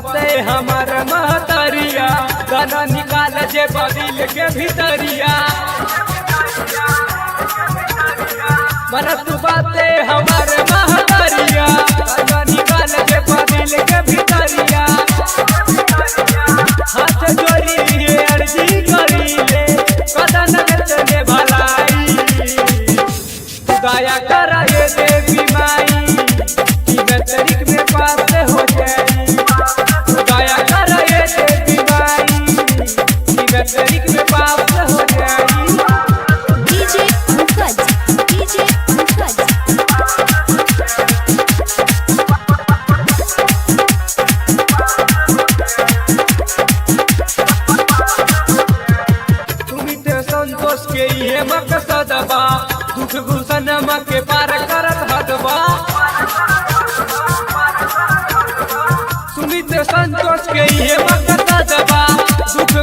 बाते हमार महतरिया गाना निकाल जे बदिल के भीतरिया मनत बाते हमार महतरिया गाना निकाल जे बदिल के भीतरिया हाथ जोड़ी ये अर्जी करी ले कदन चले भलाई दया करा ये देवी माई कि मैट्रिक में पास हो जाए दया करा ये देवी माई कि मैट्रिक में पास हो जाए डीजे मुखर्ज डीजे मुखर्ज संतोष के ये मकसद बा दुख गुलशन के पार करत हदबा सुमित संतोष के ये मकसद बा दुख